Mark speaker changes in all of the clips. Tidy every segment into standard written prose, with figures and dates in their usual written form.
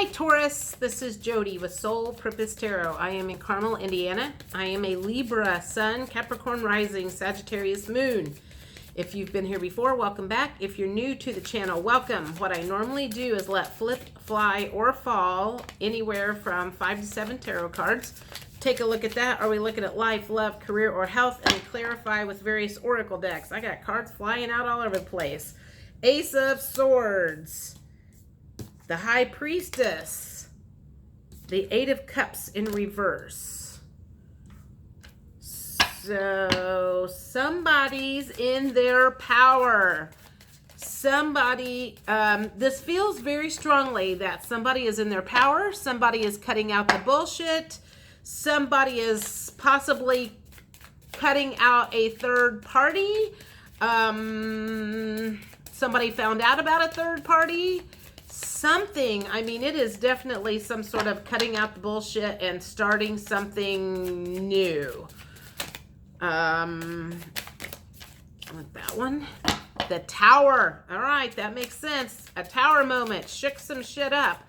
Speaker 1: Hi Taurus, this is Jody with Soul Purpose Tarot. I am in Carmel, Indiana. I am a Libra Sun, Capricorn Rising, Sagittarius Moon. If you've been here before, welcome back. If you're new to the channel, welcome. What I normally do is let flip, fly, or fall anywhere from 5 to 7 tarot cards. Take a look at that. Are we looking at life, love, career, or health? And clarify with various oracle decks. I got cards flying out all over the place. Ace of Swords. The High Priestess, the Eight of Cups in reverse. So somebody's in their power. Somebody, this feels very strongly that somebody is in their power. Somebody is cutting out the bullshit. Somebody is possibly cutting out a third party. Somebody found out about a third party. Something, I mean, it is definitely some sort of cutting out the bullshit and starting something new. I want that one. The Tower. All right, that makes sense. A tower moment. Shook some shit up.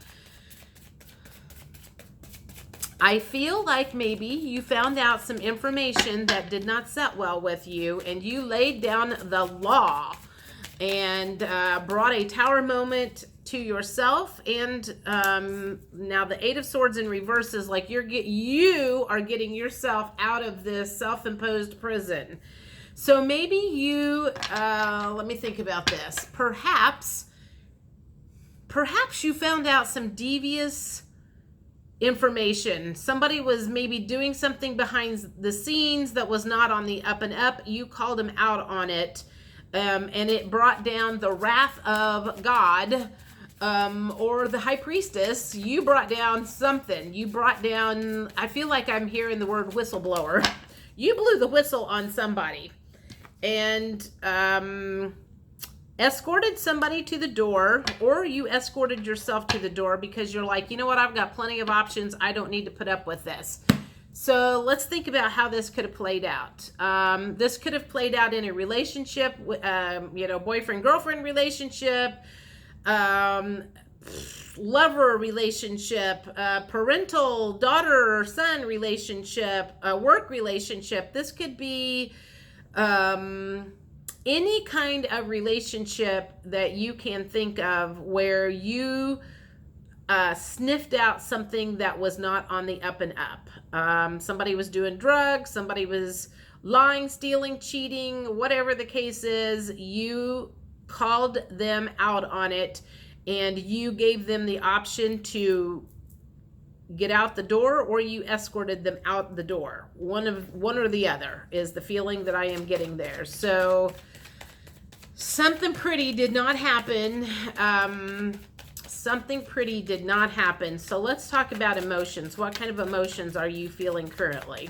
Speaker 1: I feel like maybe you found out some information that did not set well with you, and you laid down the law and brought a tower moment to yourself. And now the Eight of Swords in reverse is like you are getting yourself out of this self-imposed prison. So maybe you, let me think about this. Perhaps you found out some devious information. Somebody was maybe doing something behind the scenes that was not on the up and up. You called them out on it. And it brought down the wrath of God, or the High Priestess. You brought down something. You brought down, I feel like I'm hearing the word whistleblower. You blew the whistle on somebody and escorted somebody to the door, or you escorted yourself to the door because you're like, you know what, I've got plenty of options. I don't need to put up with this. So let's think about how this could have played out. This could have played out in a relationship, boyfriend-girlfriend relationship, lover relationship, parental daughter or son relationship, work relationship. This could be any kind of relationship that you can think of where you sniffed out something that was not on the up and up. Somebody was doing drugs, somebody was lying, stealing, cheating, whatever the case is, you called them out on it and you gave them the option to get out the door, or you escorted them out the door. One or the other is the feeling that I am getting there. So something pretty did not happen. Something pretty did not happen. So let's talk about emotions. What kind of emotions are you feeling currently?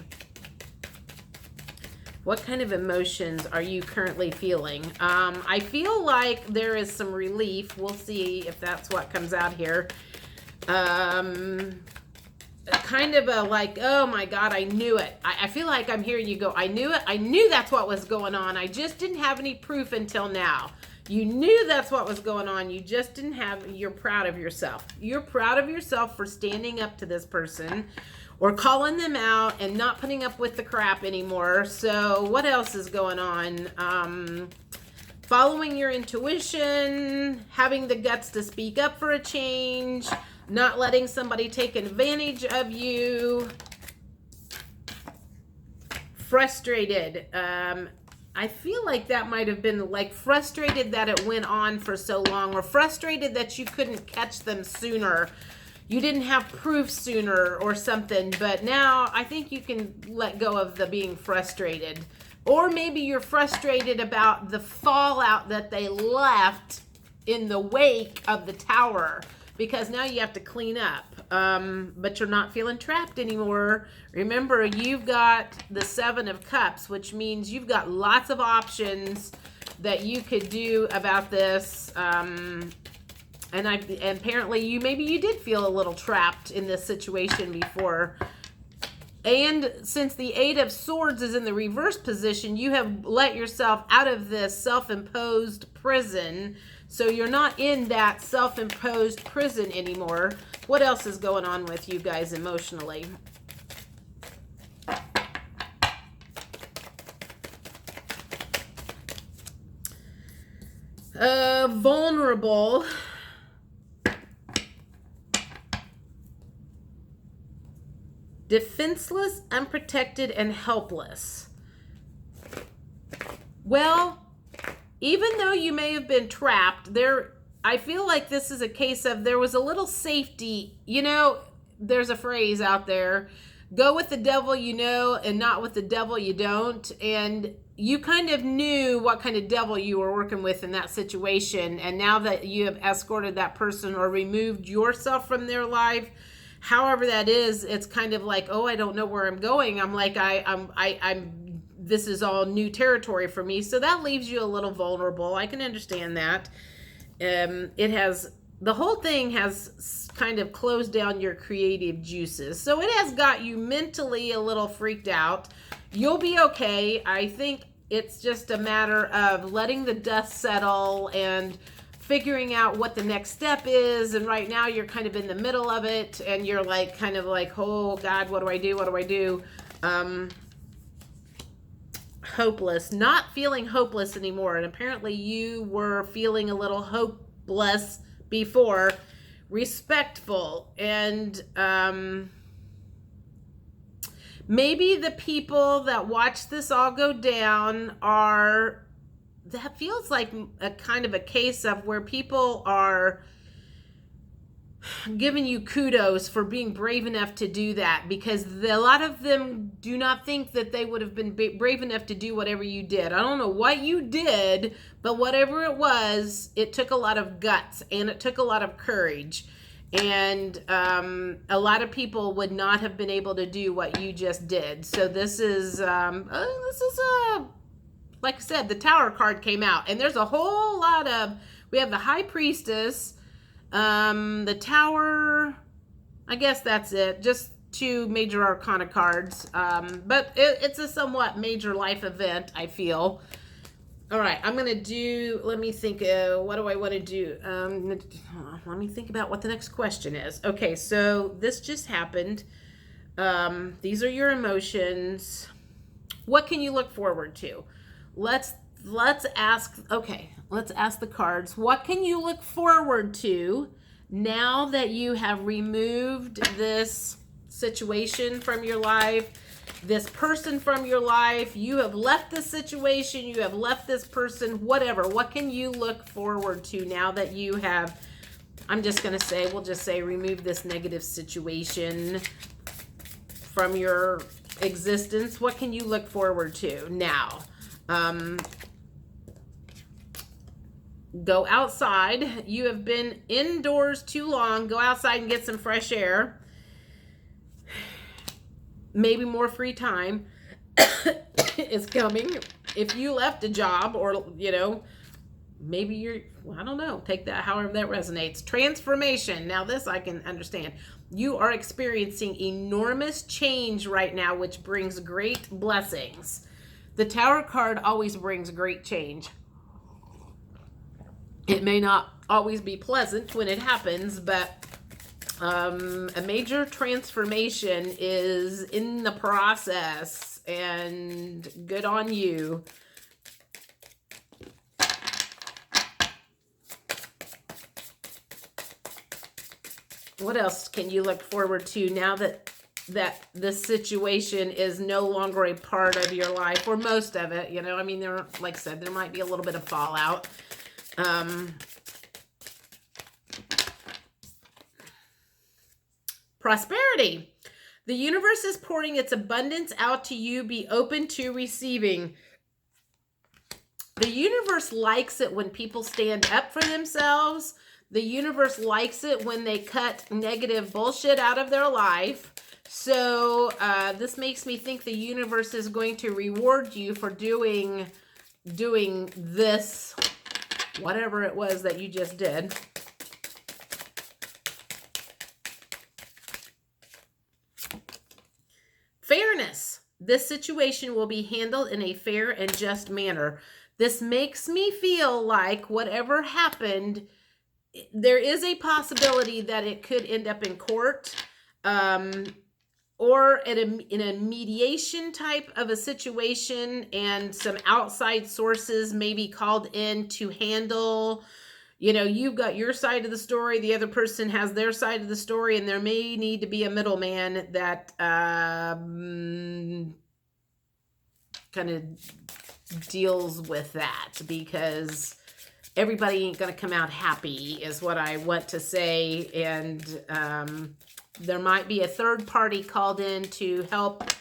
Speaker 1: What kind of emotions are you currently feeling? I feel like there is some relief. We'll see if that's what comes out here. Kind of a like, oh my God, I knew it. I feel like I'm hearing you go, I knew it. I knew that's what was going on. I just didn't have any proof until now. You knew that's what was going on. You just didn't have, you're proud of yourself. You're proud of yourself for standing up to this person or calling them out and not putting up with the crap anymore. So what else is going on? Following your intuition, having the guts to speak up for a change, not letting somebody take advantage of you, frustrated. I feel like that might have been like frustrated that it went on for so long, or frustrated that you couldn't catch them sooner. You didn't have proof sooner or something, but now I think you can let go of the being frustrated. Or maybe you're frustrated about the fallout that they left in the wake of the tower, because now you have to clean up. But you're not feeling trapped anymore. Remember, you've got the Seven of Cups, which means you've got lots of options that you could do about this. And apparently maybe you did feel a little trapped in this situation before. And since the Eight of Swords is in the reverse position, you have let yourself out of this self-imposed prison. So you're not in that self-imposed prison anymore. What else is going on with you guys emotionally? Vulnerable. Defenseless, unprotected, and helpless. Well, even though you may have been trapped, I feel like this is a case of there was a little safety. You know, there's a phrase out there, go with the devil you know and not with the devil you don't. And you kind of knew what kind of devil you were working with in that situation. And now that you have escorted that person or removed yourself from their life, however that is, it's kind of like, oh, I don't know where I'm going. I'm like, this is all new territory for me. So that leaves you a little vulnerable. I can understand that. The whole thing has kind of closed down your creative juices. So it has got you mentally a little freaked out. You'll be okay. I think it's just a matter of letting the dust settle and figuring out what the next step is. And right now you're kind of in the middle of it and you're like, kind of like, oh God, what do I do? What do I do? Hopeless, not feeling hopeless anymore. And apparently you were feeling a little hopeless before. Respectful, and maybe the people that watch this all go down that feels like a kind of a case of where people are giving you kudos for being brave enough to do that, because a lot of them do not think that they would have been brave enough to do whatever you did. I don't know what you did, but whatever it was, it took a lot of guts and it took a lot of courage. And a lot of people would not have been able to do what you just did. So this is like I said, the Tower card came out, and there's a whole lot of, we have the High Priestess, the Tower, I guess that's it. Just 2 major arcana cards. But it's a somewhat major life event, I feel. All right, I'm going to do, let me think, what do I want to do? Let me think about what the next question is. Okay, so this just happened. These are your emotions. What can you look forward to? Let's ask, okay, let's ask the cards. What can you look forward to now that you have removed this situation from your life, this person from your life? You have left this situation, you have left this person, whatever. What can you look forward to now that you have, I'm just going to say, we'll just say remove this negative situation from your existence. What can you look forward to now? Go outside. You have been indoors too long. Go outside and get some fresh air. Maybe more free time is coming. If you left a job, or, you know, maybe you're, I don't know, take that however that resonates. Transformation. Now this I can understand. You are experiencing enormous change right now, which brings great blessings. The Tower card always brings great change. It may not always be pleasant when it happens, but a major transformation is in the process, and good on you. What else can you look forward to now that this situation is no longer a part of your life, or most of it? You know, I mean, there, like I said, there might be a little bit of fallout. Prosperity. The universe is pouring its abundance out to you. Be open to receiving. The universe likes it when people stand up for themselves. The universe likes it when they cut negative bullshit out of their life. So this makes me think the universe is going to reward you for doing this, whatever it was that you just did. Fairness. This situation will be handled in a fair and just manner. This makes me feel like whatever happened, there is a possibility that it could end up in court, or in a mediation type of a situation, and some outside sources may be called in to handle. You've got your side of the story, the other person has their side of the story, and there may need to be a middleman that kind of deals with that, because everybody ain't going to come out happy is what I want to say. And there might be a third party called in to help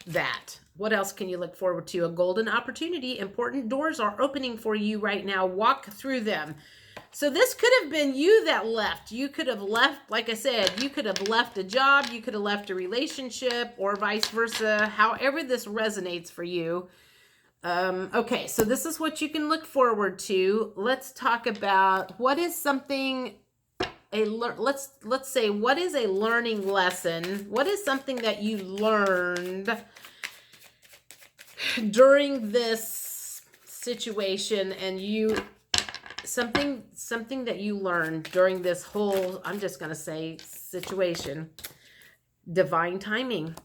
Speaker 1: that. What else can you look forward to? A golden opportunity. Important doors are opening for you right now. Walk through them. So this could have been you that left. You could have left, like I said, you could have left a job. You could have left a relationship, or vice versa. However this resonates for you. Okay, so this is what you can look forward to. Let's talk about what is something... let's say, what is a learning lesson? What is something that you learned during this situation, and something that you learned during this whole, I'm just going to say, situation? Divine timing.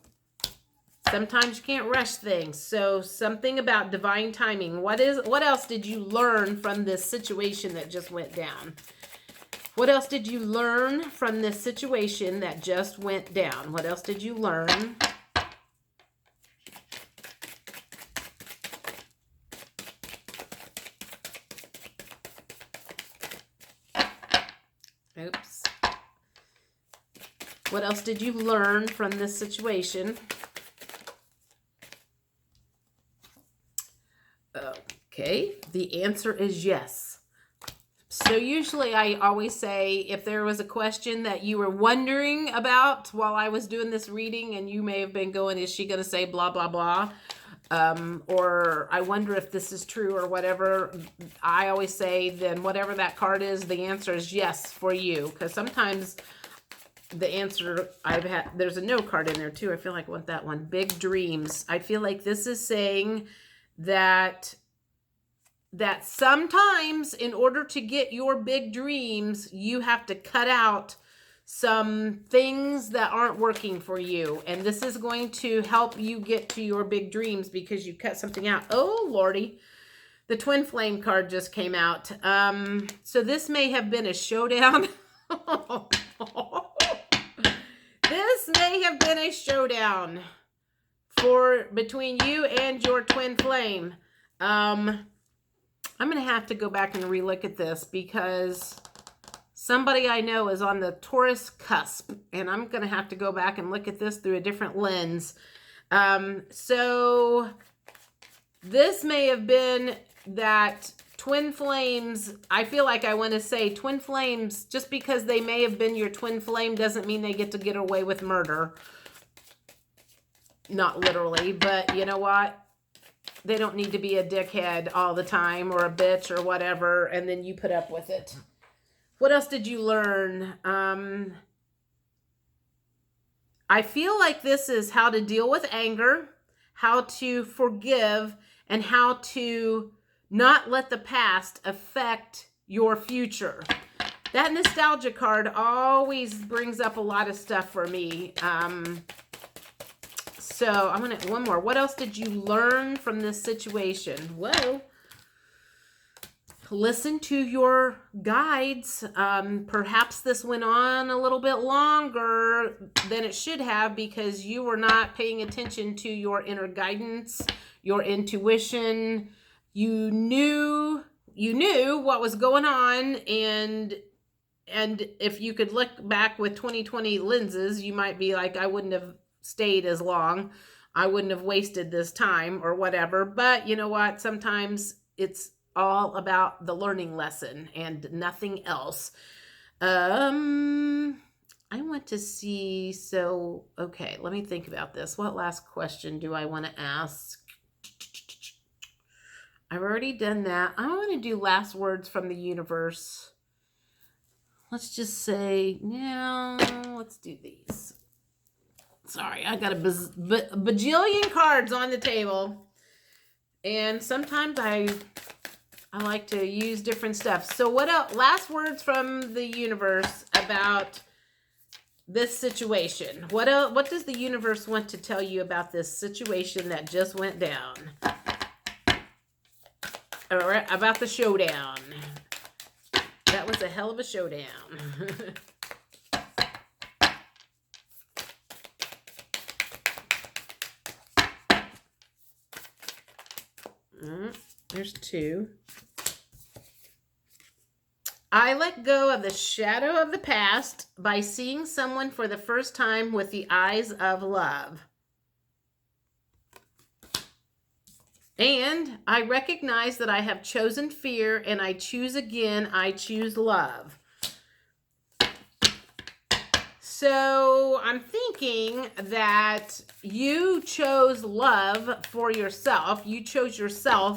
Speaker 1: Sometimes you can't rush things. So something about divine timing. What else did you learn from this situation that just went down? What else did you learn from this situation that just went down? What else did you learn? Oops. What else did you learn from this situation? Okay, the answer is yes. So usually I always say, if there was a question that you were wondering about while I was doing this reading, and you may have been going, is she going to say blah, blah, blah? Or I wonder if this is true or whatever. I always say, then whatever that card is, the answer is yes for you. Because sometimes the answer there's a no card in there too. I feel like I want that one. Big dreams. I feel like this is saying that sometimes in order to get your big dreams, you have to cut out some things that aren't working for you. And this is going to help you get to your big dreams because you cut something out. Oh, Lordy. The Twin Flame card just came out. So this may have been a showdown. This may have been a showdown between you and your Twin Flame. I'm going to have to go back and relook at this, because somebody I know is on the Taurus cusp, and I'm going to have to go back and look at this through a different lens. So this may have been that Twin Flames. I feel like I want to say Twin Flames, just because they may have been your Twin Flame doesn't mean they get to get away with murder. Not literally, but you know what? They don't need to be a dickhead all the time, or a bitch or whatever, and then you put up with it. What else did you learn? I feel like this is how to deal with anger, how to forgive, and how to not let the past affect your future. That nostalgia card always brings up a lot of stuff for me. So I'm going to, one more. What else did you learn from this situation? Whoa. Listen to your guides. Perhaps this went on a little bit longer than it should have, because you were not paying attention to your inner guidance, your intuition. You knew what was going on, and if you could look back with 2020 lenses, you might be like, I wouldn't have stayed as long. I wouldn't have wasted this time or whatever. But you know what? Sometimes it's all about the learning lesson and nothing else. I want to see. So, okay, let me think about this. What last question do I want to ask? I've already done that. I want to do last words from the universe. Let's just say, no, let's do these. Sorry, I got a bajillion cards on the table. And sometimes I like to use different stuff. So what else? Last words from the universe about this situation. What does the universe want to tell you about this situation that just went down? Or about the showdown. That was a hell of a showdown. There's two. I let go of the shadow of the past by seeing someone for the first time with the eyes of love. And I recognize that I have chosen fear and I choose again, I choose love. So I'm thinking that you chose love for yourself. You chose yourself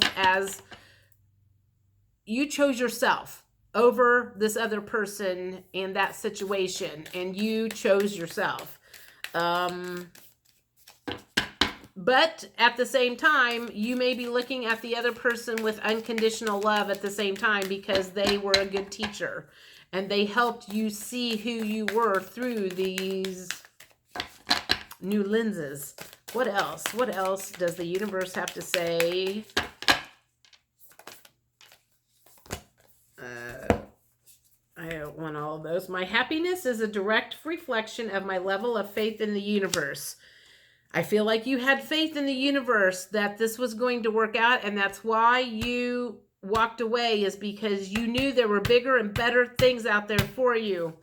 Speaker 1: over this other person and that situation, and you chose yourself. But at the same time, you may be looking at the other person with unconditional love at the same time because they were a good teacher and they helped you see who you were through these new lenses. What else? What else does the universe have to say? I don't want all of those. My happiness is a direct reflection of my level of faith in the universe. I feel like you had faith in the universe that this was going to work out, and that's why you walked away, is because you knew there were bigger and better things out there for you.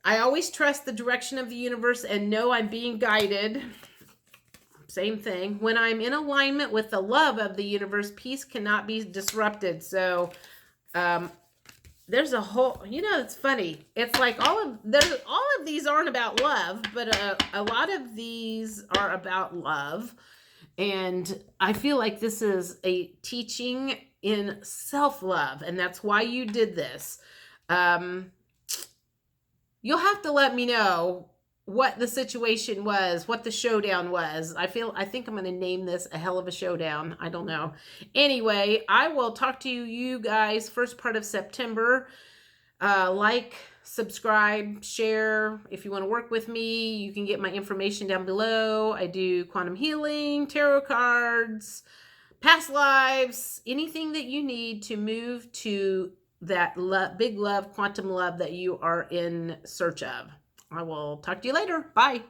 Speaker 1: I always trust the direction of the universe and know I'm being guided. Same thing. When I'm in alignment with the love of the universe, peace cannot be disrupted. So, there's a whole, it's funny. It's like all of these aren't about love, but a lot of these are about love. And I feel like this is a teaching in self-love, and that's why you did this. You'll have to let me know what the situation was, what the showdown was. I think I'm going to name this a hell of a showdown. I don't know. Anyway, I will talk to you guys first part of September. Like, subscribe, share. If you want to work with me, you can get my information down below. I do quantum healing, tarot cards, past lives, anything that you need to move to that big love, quantum love that you are in search of. I will talk to you later. Bye.